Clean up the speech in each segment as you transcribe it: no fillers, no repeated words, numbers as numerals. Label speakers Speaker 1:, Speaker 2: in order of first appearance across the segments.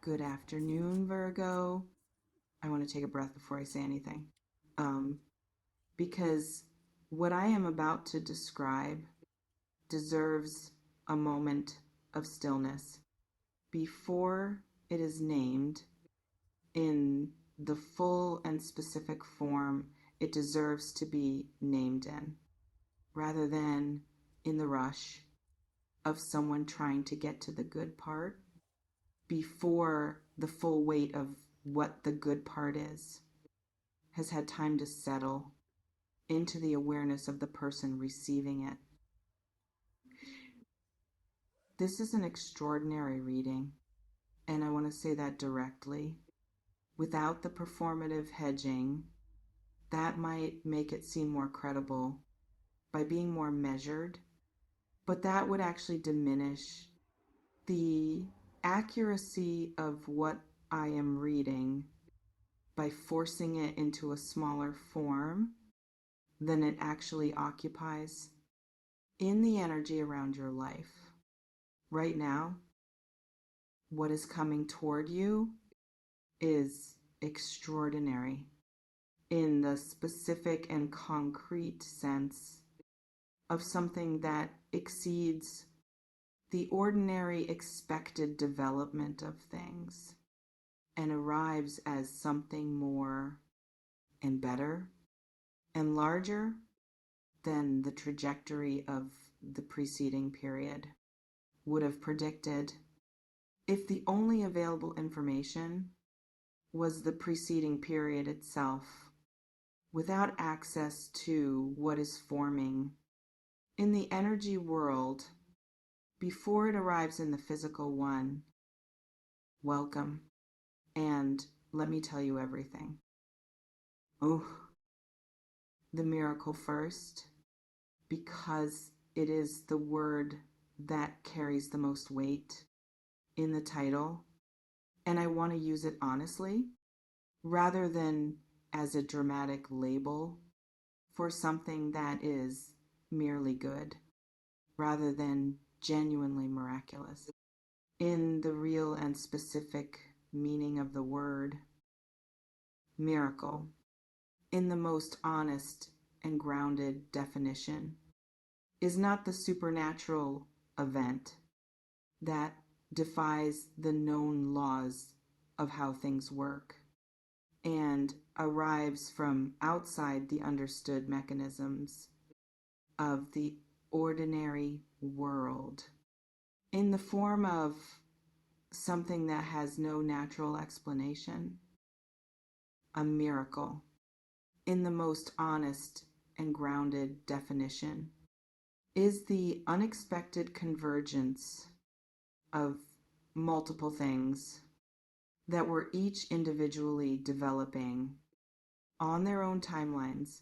Speaker 1: Good afternoon, Virgo. I want to take a breath before I say anything. Um, because what I am about to describe deserves a moment of stillness before it is named in the full and specific form it deserves to be named in, rather than in the rush of someone trying to get to the good part before the full weight of what the good part is has had time to settle into the awareness of the person receiving it. This is an extraordinary reading, and I want to say that directly. Without the performative hedging, that might make it seem more credible by being more measured, but that would actually diminish the accuracy of what I am reading by forcing it into a smaller form than it actually occupies in the energy around your life. Right now, what is coming toward you is extraordinary in the specific and concrete sense of something that exceeds the ordinary expected development of things and arrives as something more and better and larger than the trajectory of the preceding period would have predicted if the only available information was the preceding period itself, without access to what is forming in the energy world before it arrives in the physical one. Welcome, and let me tell you everything. Oh, the miracle first, because it is the word that carries the most weight in the title, and I want to use it honestly rather than as a dramatic label for something that is merely good, rather than genuinely miraculous. In the real and specific meaning of the word, miracle, in the most honest and grounded definition, is not the supernatural event that defies the known laws of how things work and arrives from outside the understood mechanisms of the ordinary world in the form of something that has no natural explanation, a miracle, in the most honest and grounded definition, is the unexpected convergence of multiple things that were each individually developing on their own timelines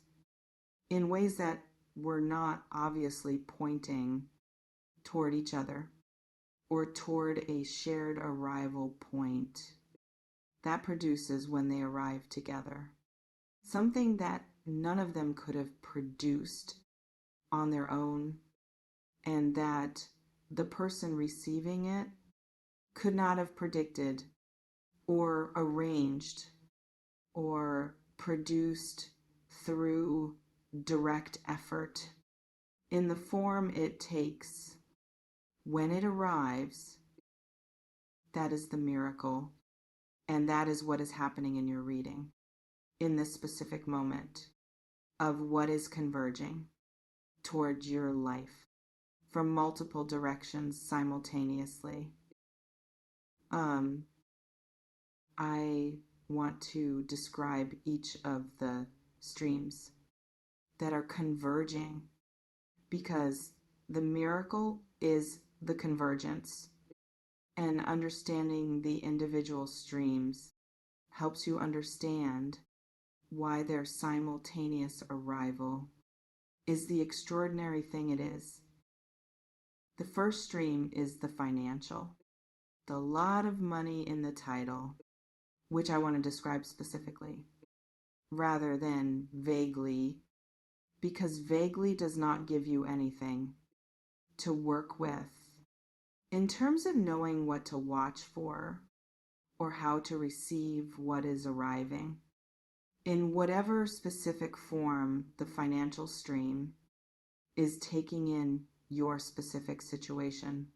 Speaker 1: in ways that were not obviously pointing toward each other or toward a shared arrival point that produces when they arrive together. Something that none of them could have produced on their own, and that the person receiving it could not have predicted or arranged or produced through direct effort in the form it takes. When it arrives, that is the miracle, and that is what is happening in your reading in this specific moment of what is converging toward your life from multiple directions simultaneously. I want to describe each of the streams that are converging, because the miracle is the convergence, and understanding the individual streams helps you understand why their simultaneous arrival is the extraordinary thing it is. The first stream is the financial, the lot of money in the title, which I want to describe specifically, rather than vaguely, because vaguely does not give you anything to work with. In terms of knowing what to watch for or how to receive what is arriving. In whatever specific form the financial stream is taking in your specific situation.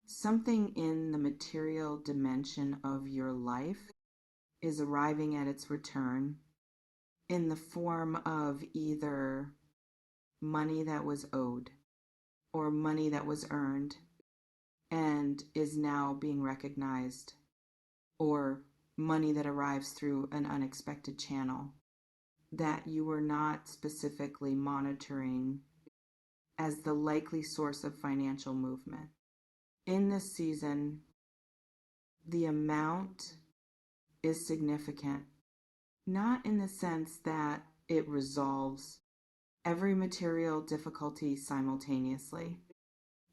Speaker 1: Something in the material dimension of your life is arriving at its return in the form of either money that was owed or money that was earned and is now being recognized, or money that arrives through an unexpected channel that you were not specifically monitoring as the likely source of financial movement. In this season, the amount is significant, not in the sense that it resolves every material difficulty simultaneously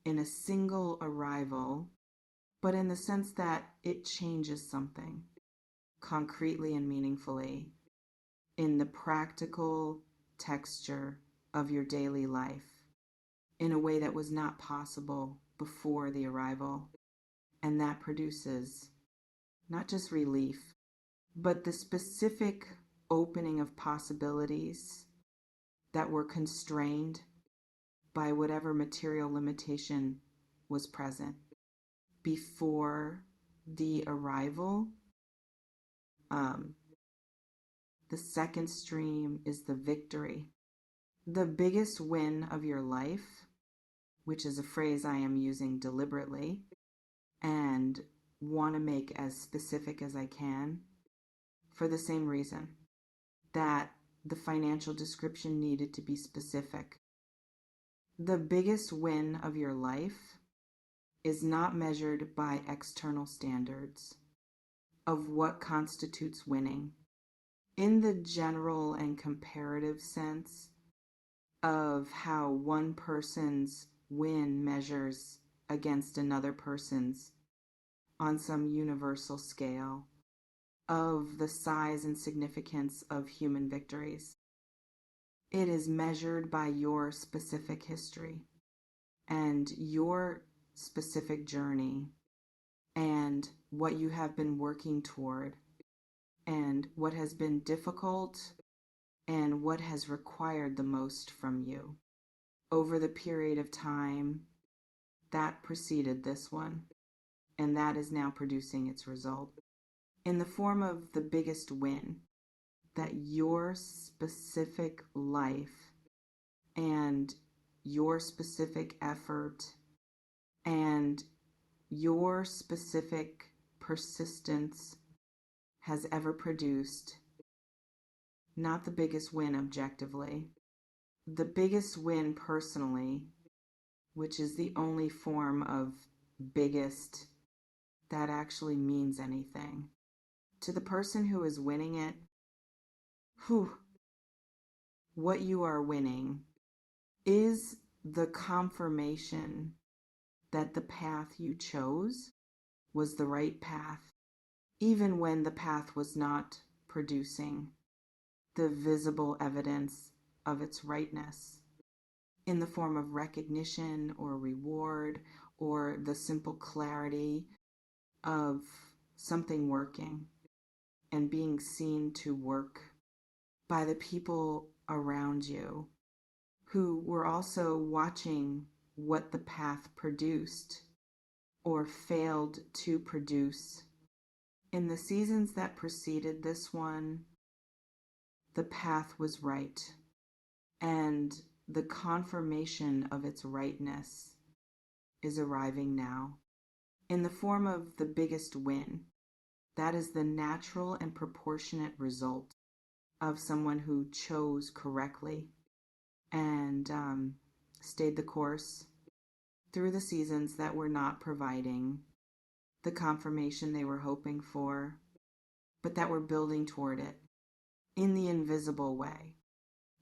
Speaker 1: in a single arrival, but in the sense that it changes something concretely and meaningfully in the practical texture of your daily life in a way that was not possible before the arrival. And that produces not just relief, but the specific opening of possibilities that were constrained by whatever material limitation was present before the arrival. The second stream is the victory. The biggest win of your life, which is a phrase I am using deliberately and want to make as specific as I can for the same reason that the financial description needed to be specific. The biggest win of your life is not measured by external standards of what constitutes winning in the general and comparative sense of how one person's win measures against another person's on some universal scale of the size and significance of human victories. It is measured by your specific history and your specific journey and what you have been working toward and what has been difficult and what has required the most from you over the period of time that preceded this one, and that is now producing its result in the form of the biggest win that your specific life and your specific effort and your specific persistence has ever produced. Not the biggest win objectively, the biggest win personally, which is the only form of biggest that actually means anything. To the person who is winning it, what you are winning is the confirmation that the path you chose was the right path, even when the path was not producing the visible evidence of its rightness in the form of recognition or reward or the simple clarity of something working and being seen to work by the people around you who were also watching what the path produced or failed to produce. In the seasons that preceded this one, the path was right, and the confirmation of its rightness is arriving now in the form of the biggest win. That is the natural and proportionate result of someone who chose correctly and stayed the course through the seasons that were not providing the confirmation they were hoping for, but that were building toward it in the invisible way.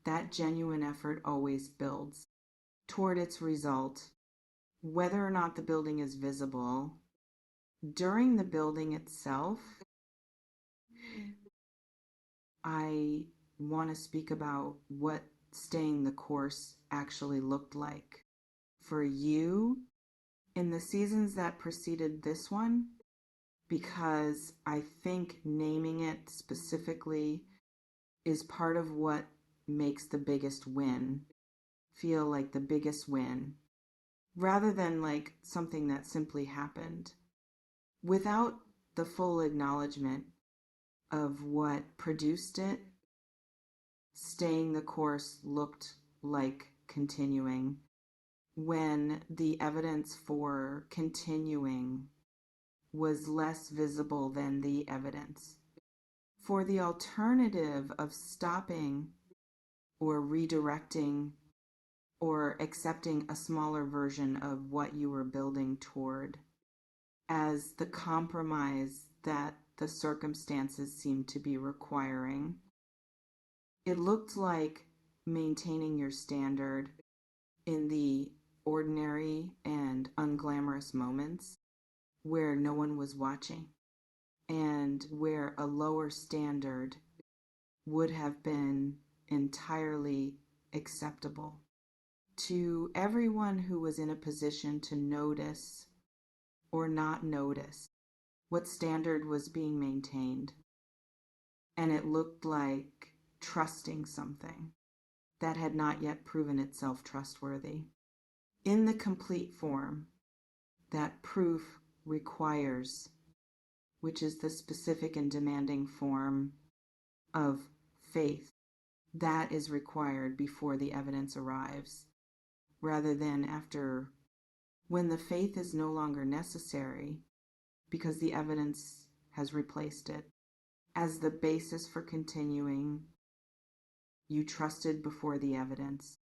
Speaker 1: That genuine effort always builds toward its result, whether or not the building is visible. During the building itself, I want to speak about what staying the course actually looked like for you in the seasons that preceded this one, because I think naming it specifically is part of what makes the biggest win feel like the biggest win, rather than like something that simply happened. Without the full acknowledgement of what produced it, staying the course looked like continuing, when the evidence for continuing was less visible than the evidence. For the alternative of stopping or redirecting or accepting a smaller version of what you were building toward as the compromise that the circumstances seemed to be requiring, it looked like maintaining your standard in the ordinary and unglamorous moments where no one was watching and where a lower standard would have been entirely acceptable to everyone who was in a position to notice or not notice what standard was being maintained. And it looked like trusting something that had not yet proven itself trustworthy. In the complete form that proof requires, which is the specific and demanding form of faith that is required before the evidence arrives, rather than after, when the faith is no longer necessary because the evidence has replaced it. As the basis for continuing, you trusted before the evidence,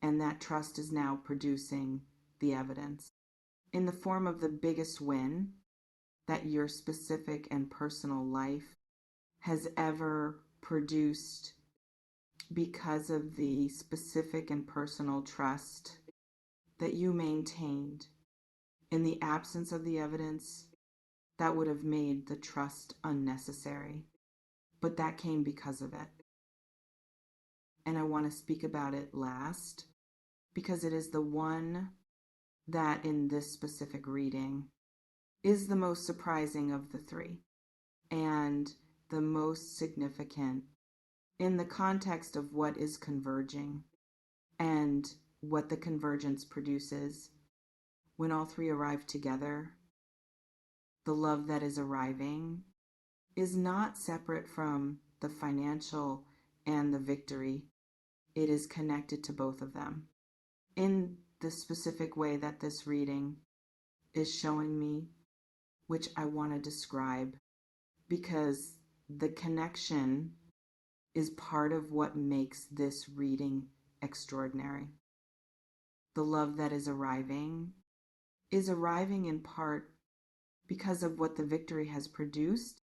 Speaker 1: and that trust is now producing the evidence in the form of the biggest win that your specific and personal life has ever produced because of the specific and personal trust that you maintained in the absence of the evidence that would have made the trust unnecessary. But that came because of it. And I want to speak about it last because it is the one that in this specific reading is the most surprising of the three and the most significant in the context of what is converging and what the convergence produces when all three arrive together. The love that is arriving is not separate from the financial and the victory. It is connected to both of them in the specific way that this reading is showing me, which I want to describe because the connection is part of what makes this reading extraordinary. The love that is arriving in part because of what the victory has produced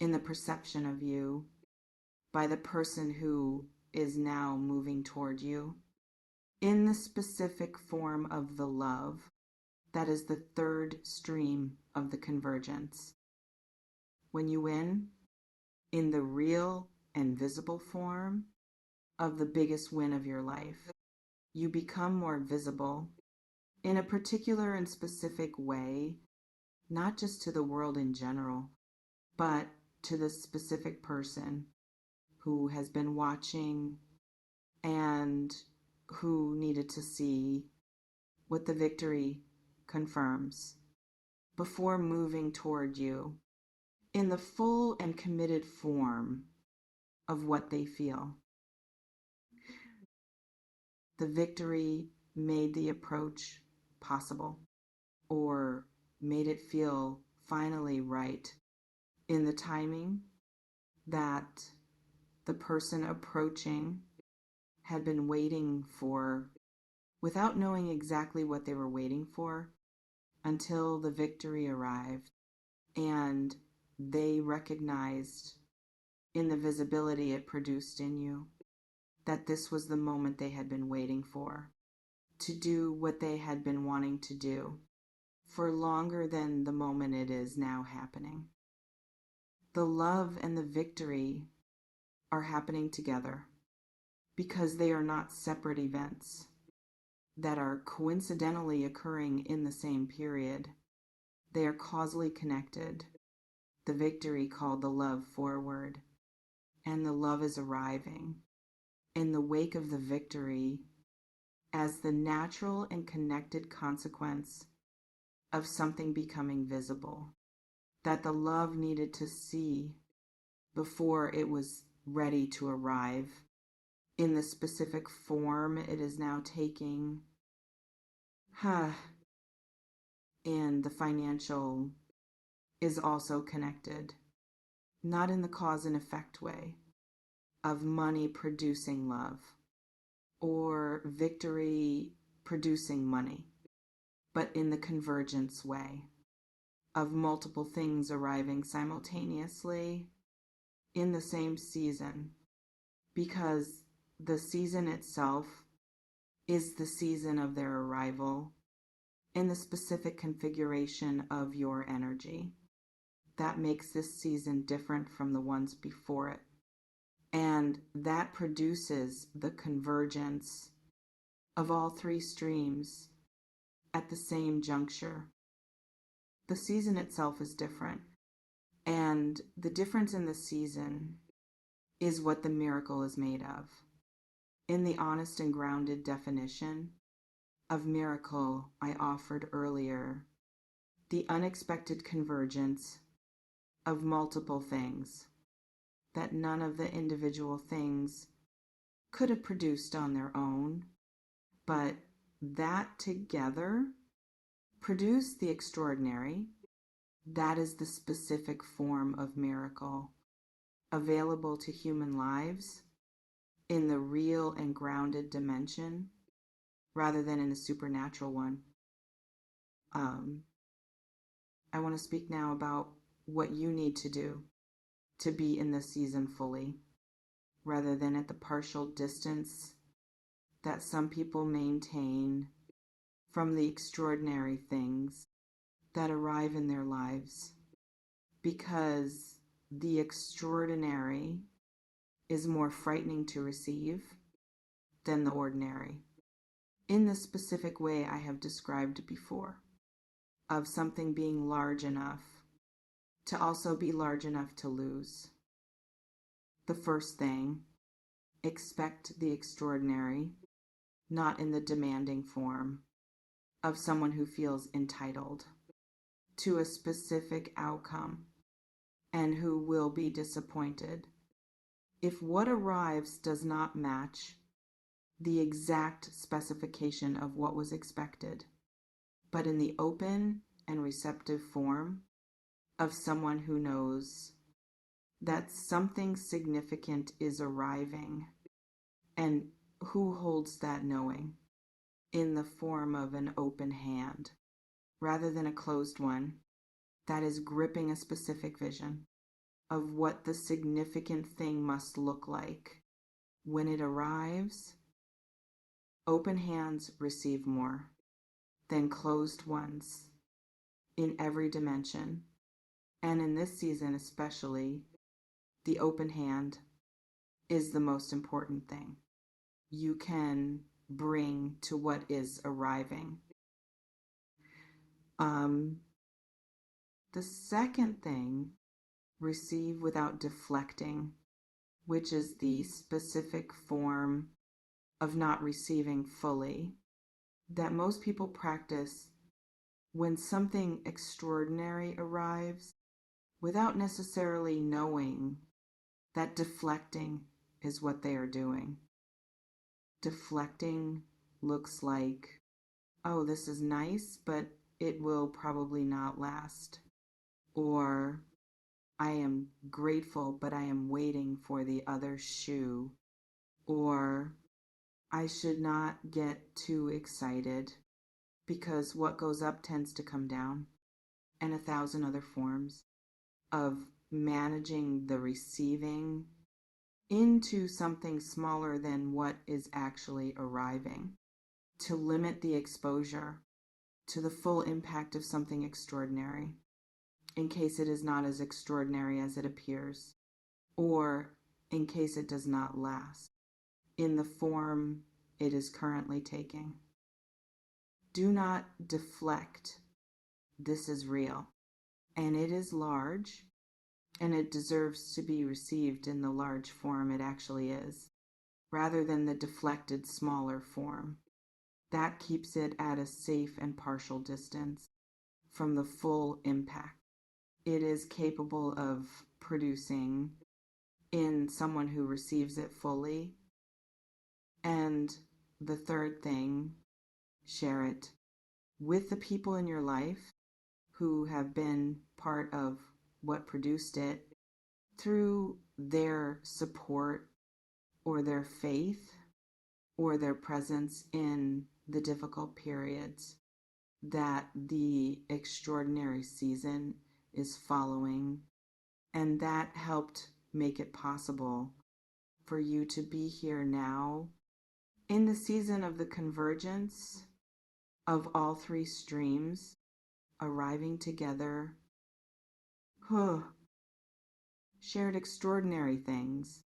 Speaker 1: in the perception of you by the person who is now moving toward you, in the specific form of the love that is the third stream of the convergence. When you win in the real and visible form of the biggest win of your life, you become more visible in a particular and specific way, not just to the world in general, but to the specific person who has been watching and who needed to see what the victory confirms before moving toward you in the full and committed form of what they feel. The victory made the approach possible or made it feel finally right in the timing that the person approaching had been waiting for without knowing exactly what they were waiting for until the victory arrived and they recognized in the visibility it produced in you that this was the moment they had been waiting for, to do what they had been wanting to do for longer than the moment it is now happening. The love and the victory are happening together because they are not separate events that are coincidentally occurring in the same period. They are causally connected the victory called the love forward, and the love is arriving in the wake of the victory as the natural and connected consequence of something becoming visible that the love needed to see before it was ready to arrive in the specific form it is now taking. And the financial is also connected, not in the cause and effect way of money producing love or victory producing money, but in the convergence way of multiple things arriving simultaneously in the same season, because the season itself is the season of their arrival in the specific configuration of your energy. That makes this season different from the ones before it. And that produces the convergence of all three streams at the same juncture. The season itself is different. And the difference in the season is what the miracle is made of. In the honest and grounded definition of miracle I offered earlier, the unexpected convergence of multiple things that none of the individual things could have produced on their own, but that together produced the extraordinary. That is the specific form of miracle available to human lives in the real and grounded dimension rather than in the supernatural one. I want to speak now about what you need to do to be in this season fully, rather than at the partial distance that some people maintain from the extraordinary things that arrive in their lives, because the extraordinary is more frightening to receive than the ordinary, in the specific way I have described before, of something being large enough to also be large enough to lose. The first thing, expect the extraordinary, not in the demanding form of someone who feels entitled to a specific outcome and who will be disappointed if what arrives does not match the exact specification of what was expected, but in the open and receptive form of someone who knows that something significant is arriving, and who holds that knowing in the form of an open hand rather than a closed one that is gripping a specific vision of what the significant thing must look like when it arrives. Open hands receive more than closed ones in every dimension, and in this season especially, the open hand is the most important thing you can bring to what is arriving. The second thing, receive without deflecting, which is the specific form of not receiving fully that most people practice when something extraordinary arrives without necessarily knowing that deflecting is what they are doing. Deflecting looks like, oh, this is nice, but it will probably not last. Or, I am grateful, but I am waiting for the other shoe. Or, I should not get too excited because what goes up tends to come down, and 1,000 other forms of managing the receiving into something smaller than what is actually arriving, to limit the exposure to the full impact of something extraordinary, in case it is not as extraordinary as it appears, or in case it does not last in the form it is currently taking. Do not deflect. This is real, and it is large, and it deserves to be received in the large form it actually is, rather than the deflected smaller form. That keeps it at a safe and partial distance from the full impact it is capable of producing in someone who receives it fully. And the third thing, share it with the people in your life who have been part of what produced it through their support or their faith or their presence in the difficult periods that the extraordinary season is following. And that helped make it possible for you to be here now in the season of the convergence of all three streams arriving together. Shared extraordinary things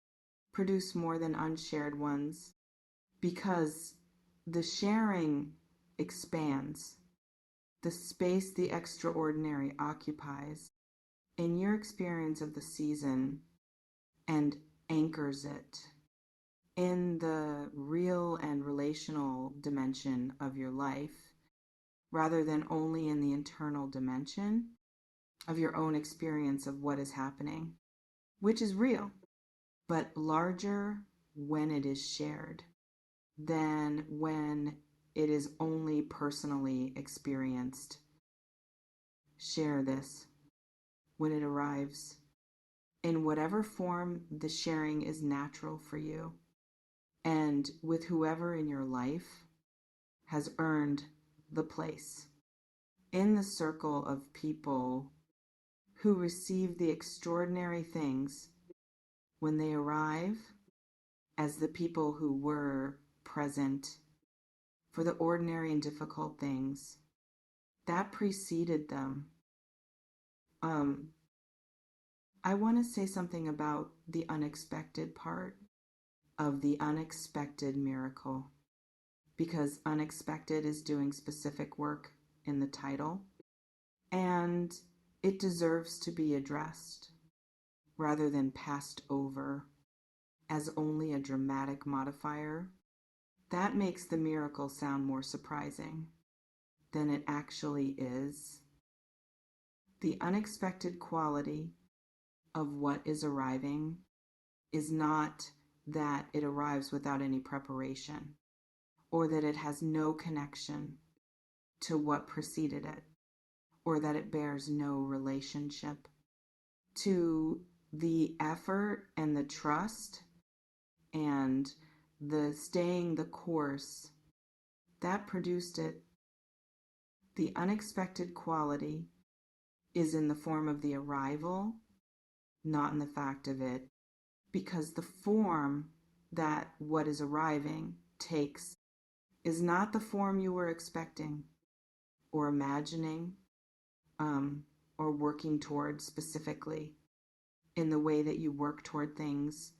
Speaker 1: produce more than unshared ones, because the sharing expands the space the extraordinary occupies in your experience of the season and anchors it in the real and relational dimension of your life, rather than only in the internal dimension of your own experience of what is happening, which is real, but larger when it is shared than when it is only personally experienced. Share this when it arrives. In whatever form the sharing is natural for you, and with whoever in your life has earned the place in the circle of people who receive the extraordinary things when they arrive as the people who were present for the ordinary and difficult things that preceded them. I want to say something about the unexpected part of the unexpected miracle, because unexpected is doing specific work in the title, and it deserves to be addressed rather than passed over as only a dramatic modifier. That makes the miracle sound more surprising than it actually is. The unexpected quality of what is arriving is not that it arrives without any preparation, or that it has no connection to what preceded it, or that it bears no relationship to the effort and the trust and the staying the course that produced it. The unexpected quality is in the form of the arrival, not in the fact of it, because the form that what is arriving takes is not the form you were expecting or imagining or working toward specifically in the way that you work toward things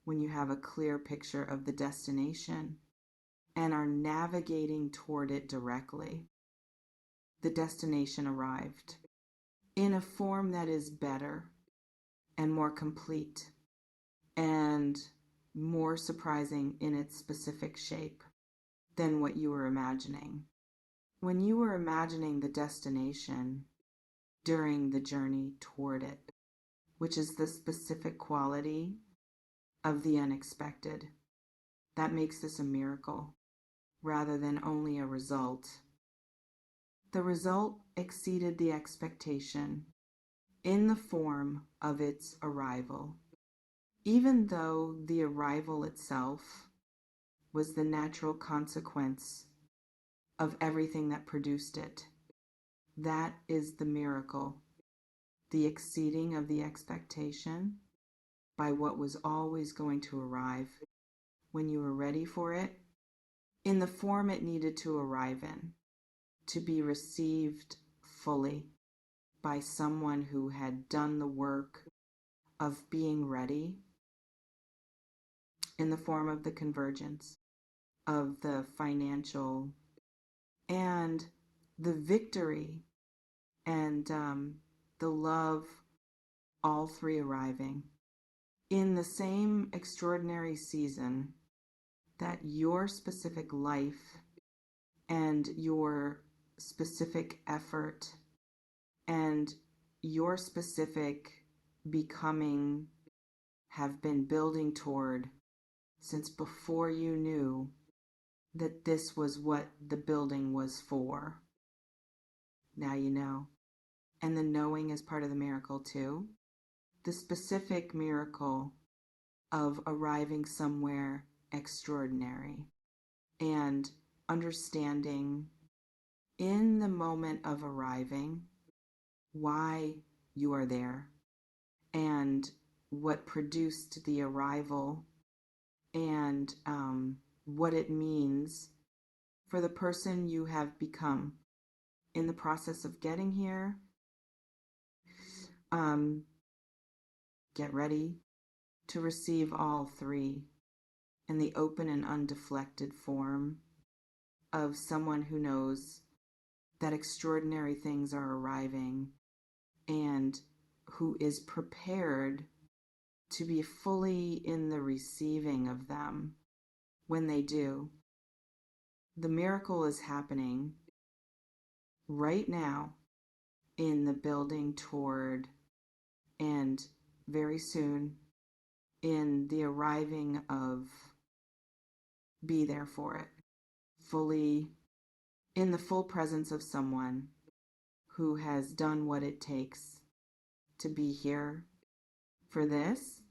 Speaker 1: when you have a clear picture of the destination and are navigating toward it directly. The destination arrived in a form that is better and more complete and more surprising in its specific shape than what you were imagining. When you were imagining the destination during the journey toward it, which is the specific quality of the unexpected, that makes this a miracle rather than only a result. The result exceeded the expectation in the form of its arrival, even though the arrival itself was the natural consequence of everything that produced it. That is the miracle, the exceeding of the expectation by what was always going to arrive when you were ready for it, in the form it needed to arrive in, to be received fully by someone who had done the work of being ready, in the form of the convergence of the financial and the victory and the love all three arriving in the same extraordinary season that your specific life and your specific effort and your specific becoming have been building toward since before you knew that this was what the building was for. Now you know. And the knowing is part of the miracle too. The specific miracle of arriving somewhere extraordinary and understanding in the moment of arriving why you are there and what produced the arrival and what it means for the person you have become in the process of getting here. Get ready to receive all three in the open and undeflected form of someone who knows that extraordinary things are arriving and who is prepared to be fully in the receiving of them when they do. The miracle is happening right now in the building toward, and very soon in the arriving of, be there for it, fully in the full presence of someone who has done what it takes to be here for this